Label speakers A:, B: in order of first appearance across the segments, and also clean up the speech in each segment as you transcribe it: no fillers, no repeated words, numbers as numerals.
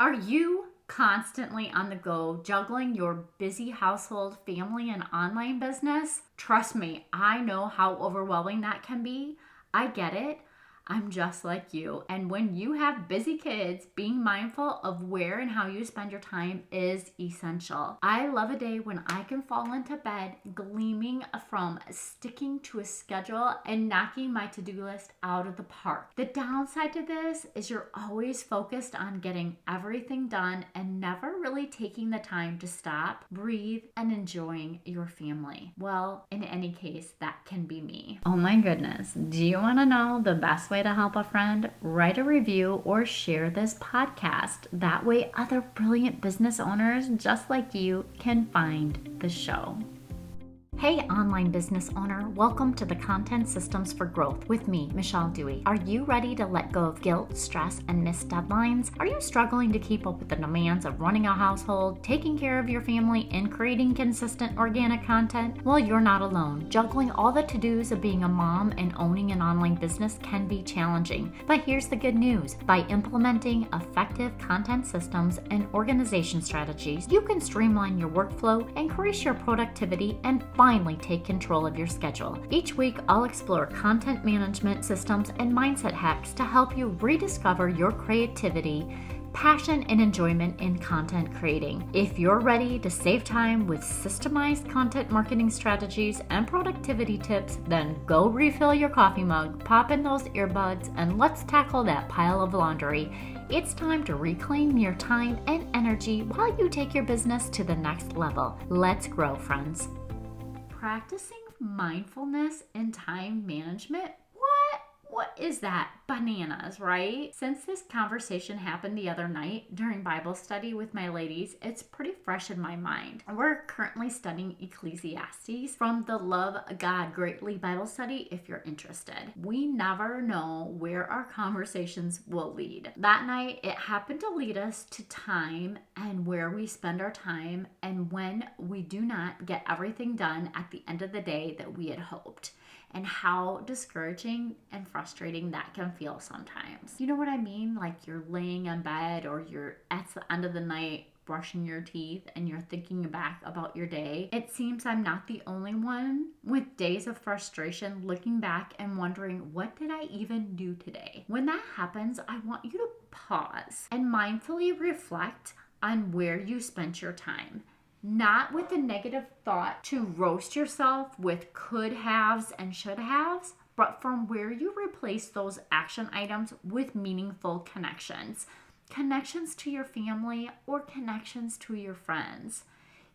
A: Are you constantly on the go, juggling your busy household, family, and online business? Trust me, I know how overwhelming that can be. I get it. I'm just like you. And when you have busy kids, being mindful of where and how you spend your time is essential. I love a day when I can fall into bed gleaming from sticking to a schedule and knocking my to-do list out of the park. The downside to this is you're always focused on getting everything done and never really taking the time to stop, breathe, and enjoying your family. Well, in any case, that can be me. Oh my goodness. Do you want to know the best way to help a friend? Write a review or share this podcast. That way other brilliant business owners just like you can find the show. Hey, online business owner, welcome to the Content Systems for Growth with me, Michelle Dewey. Are you ready to let go of guilt, stress, and missed deadlines? Are you struggling to keep up with the demands of running a household, taking care of your family, and creating consistent organic content? Well, you're not alone. Juggling all the to-dos of being a mom and owning an online business can be challenging. But here's the good news. By implementing effective content systems and organization strategies, you can streamline your workflow, increase your productivity, and finally take control of your schedule. Each week, I'll explore content management systems and mindset hacks to help you rediscover your creativity, passion, and enjoyment in content creating. If you're ready to save time with systemized content marketing strategies and productivity tips, then go refill your coffee mug, pop in those earbuds, and let's tackle that pile of laundry. It's time to reclaim your time and energy while you take your business to the next level. Let's grow, friends. Practicing mindfulness and time management? What is that? Bananas, right? Since this conversation happened the other night during Bible study with my ladies, it's pretty fresh in my mind. We're currently studying Ecclesiastes from the Love God Greatly Bible study if you're interested. We never know where our conversations will lead. That night, it happened to lead us to time and where we spend our time and when we do not get everything done at the end of the day that we had hoped, and how discouraging and frustrating that can feel sometimes. You know what I mean? Like you're laying in bed or you're at the end of the night brushing your teeth and you're thinking back about your day. It seems I'm not the only one with days of frustration, looking back and wondering, what did I even do today? When that happens, I want you to pause and mindfully reflect on where you spent your time. Not with the negative thought to roast yourself with could haves and should haves, but from where you replace those action items with meaningful connections. Connections to your family or connections to your friends.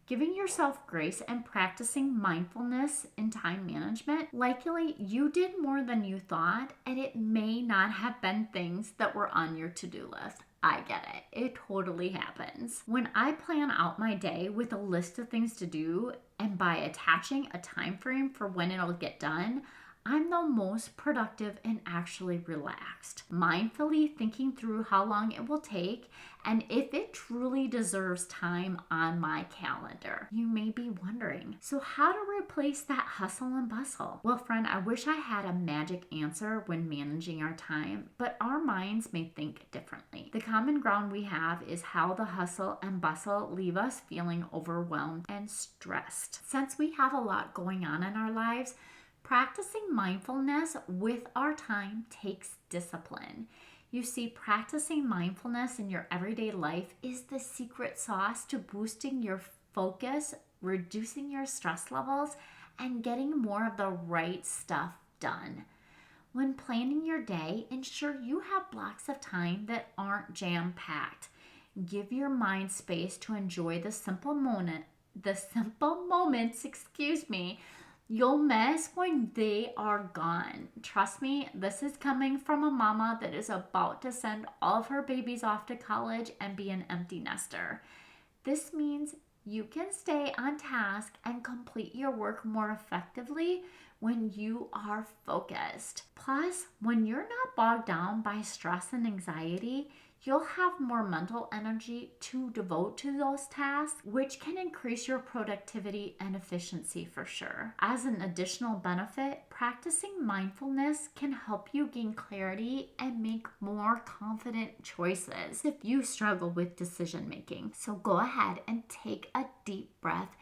A: Giving yourself grace and practicing mindfulness in time management, likely you did more than you thought, and it may not have been things that were on your to-do list. I get it. It totally happens. When I plan out my day with a list of things to do and by attaching a time frame for when it'll get done, I'm the most productive and actually relaxed, mindfully thinking through how long it will take and if it truly deserves time on my calendar. You may be wondering, so how to replace that hustle and bustle? Well, friend, I wish I had a magic answer when managing our time, but our minds may think differently. The common ground we have is how the hustle and bustle leave us feeling overwhelmed and stressed. Since we have a lot going on in our lives, practicing mindfulness with our time takes discipline. You see, practicing mindfulness in your everyday life is the secret sauce to boosting your focus, reducing your stress levels, and getting more of the right stuff done. When planning your day, ensure you have blocks of time that aren't jam-packed. Give your mind space to enjoy the simple moments, you'll miss when they are gone. Trust me, this is coming from a mama that is about to send all of her babies off to college and be an empty nester. This means you can stay on task and complete your work more effectively when you are focused. Plus, when you're not bogged down by stress and anxiety, you'll have more mental energy to devote to those tasks, which can increase your productivity and efficiency for sure. As an additional benefit, practicing mindfulness can help you gain clarity and make more confident choices if you struggle with decision making. So go ahead and take a deep breath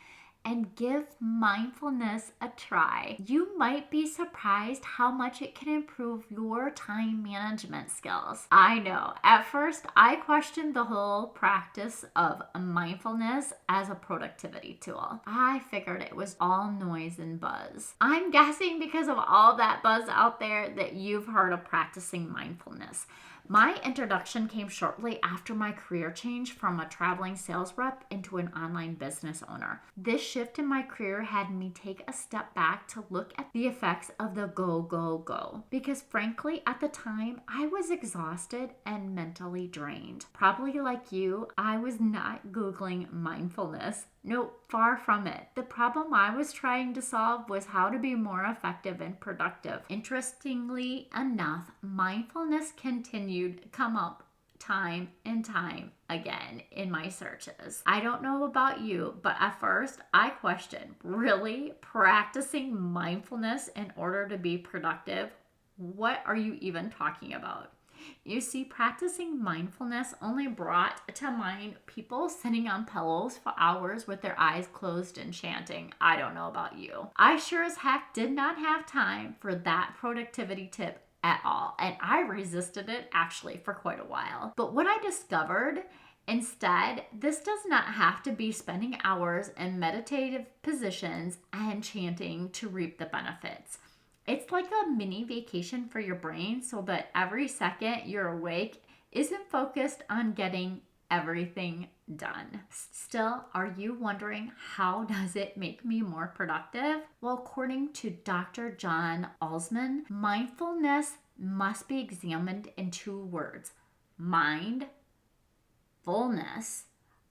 A: and give mindfulness a try. You might be surprised how much it can improve your time management skills. I know, at first I questioned the whole practice of mindfulness as a productivity tool. I figured it was all noise and buzz. I'm guessing because of all that buzz out there that you've heard of practicing mindfulness. My introduction came shortly after my career change from a traveling sales rep into an online business owner. This shift in my career had me take a step back to look at the effects of the go, go, go. Because frankly, at the time, I was exhausted and mentally drained. Probably like you, I was not Googling mindfulness. No, far from it. The problem I was trying to solve was how to be more effective and productive. Interestingly enough, mindfulness continued to come up time and time again in my searches. I don't know about you, but at first I questioned, really? Practicing mindfulness in order to be productive? What are you even talking about? You see, practicing mindfulness only brought to mind people sitting on pillows for hours with their eyes closed and chanting. I don't know about you. I sure as heck did not have time for that productivity tip at all, and I resisted it actually for quite a while. But what I discovered instead, this does not have to be spending hours in meditative positions and chanting to reap the benefits. It's like a mini vacation for your brain so that every second you're awake isn't focused on getting everything done. Still, are you wondering how does it make me more productive? Well, according to Dr. John Alsman, mindfulness must be examined in two words: mind, fullness,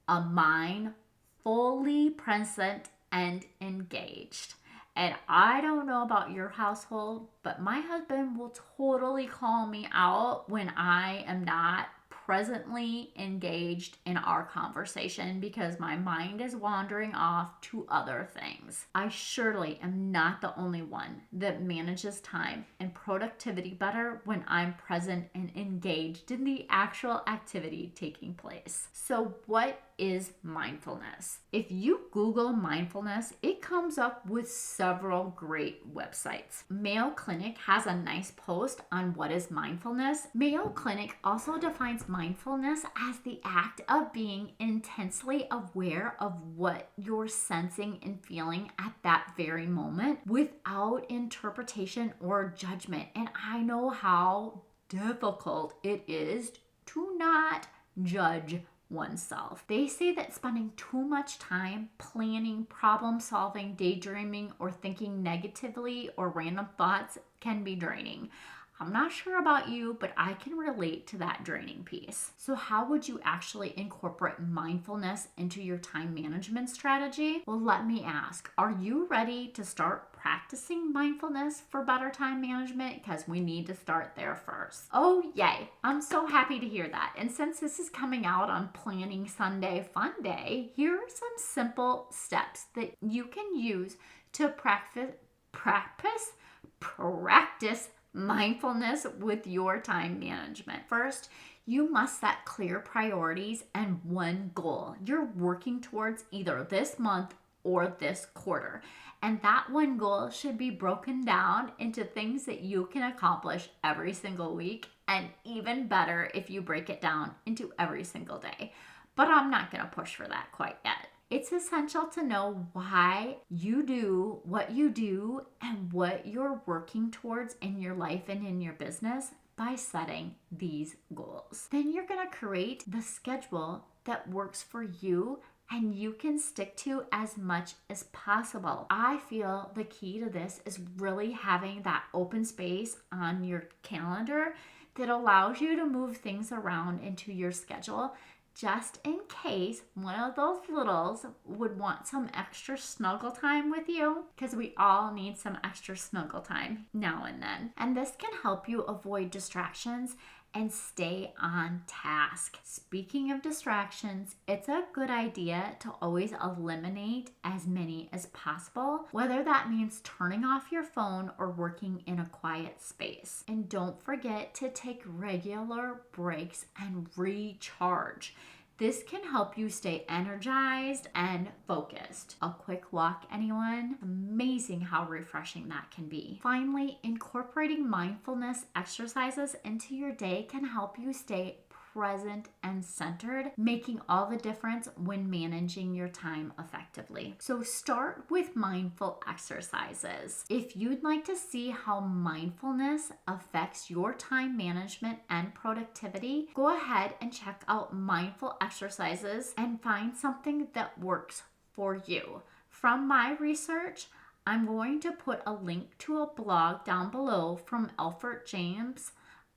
A: a mind fully present and engaged. And I don't know about your household, but my husband will totally call me out when I am not presently engaged in our conversation because my mind is wandering off to other things. I surely am not the only one that manages time and productivity better when I'm present and engaged in the actual activity taking place. So what is mindfulness? If you Google mindfulness, it comes up with several great websites. Mayo Clinic has a nice post on what is mindfulness. Mayo Clinic also defines mindfulness as the act of being intensely aware of what you're sensing and feeling at that very moment without interpretation or judgment. And I know how difficult it is to not judge oneself. They say that spending too much time planning, problem solving, daydreaming, or thinking negatively or random thoughts can be draining. I'm not sure about you, but I can relate to that draining piece. So how would you actually incorporate mindfulness into your time management strategy? Well, let me ask, are you ready to start practicing mindfulness for better time management? Because we need to start there first. Oh, yay. I'm so happy to hear that. And since this is coming out on Planning Sunday Fun Day, here are some simple steps that you can use to practice mindfulness with your time management. First, you must set clear priorities and one goal you're working towards either this month or this quarter. And that one goal should be broken down into things that you can accomplish every single week, and even better if you break it down into every single day. But I'm not going to push for that quite yet. It's essential to know why you do what you do and what you're working towards in your life and in your business by setting these goals. Then you're going to create the schedule that works for you and you can stick to as much as possible. I feel the key to this is really having that open space on your calendar that allows you to move things around into your schedule, just in case one of those littles would want some extra snuggle time with you, because we all need some extra snuggle time now and then. And this can help you avoid distractions and stay on task. Speaking of distractions, it's a good idea to always eliminate as many as possible, whether that means turning off your phone or working in a quiet space. And don't forget to take regular breaks and recharge. This can help you stay energized and focused. A quick walk, anyone? Amazing how refreshing that can be. Finally, incorporating mindfulness exercises into your day can help you stay present and centered, making all the difference when managing your time effectively. So start with mindful exercises. If you'd like to see how mindfulness affects your time management and productivity, go ahead and check out mindful exercises and find something that works for you. From my research, I'm going to put a link to a blog down below from Alfred James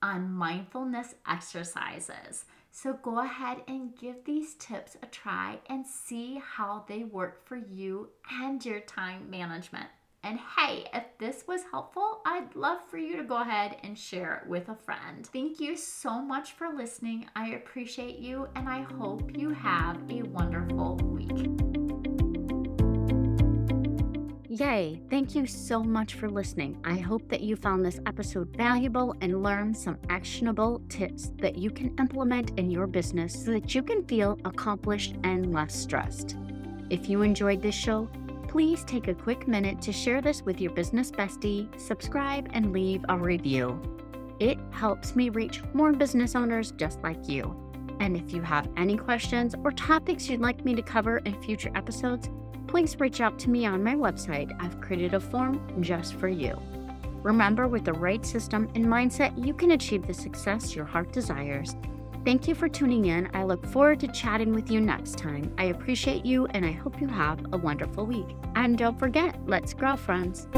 A: on mindfulness exercises. So go ahead and give these tips a try and see how they work for you and your time management. And hey, if this was helpful, I'd love for you to go ahead and share it with a friend. Thank you so much for listening. I appreciate you, and I hope you have a wonderful week.
B: Yay! Thank you so much for listening. I hope that you found this episode valuable and learned some actionable tips that you can implement in your business so that you can feel accomplished and less stressed. If you enjoyed this show, please take a quick minute to share this with your business bestie, subscribe, and leave a review. It helps me reach more business owners just like you. And if you have any questions or topics you'd like me to cover in future episodes, please reach out to me on my website. I've created a form just for you. Remember, with the right system and mindset, you can achieve the success your heart desires. Thank you for tuning in. I look forward to chatting with you next time. I appreciate you, and I hope you have a wonderful week. And don't forget, let's grow, friends.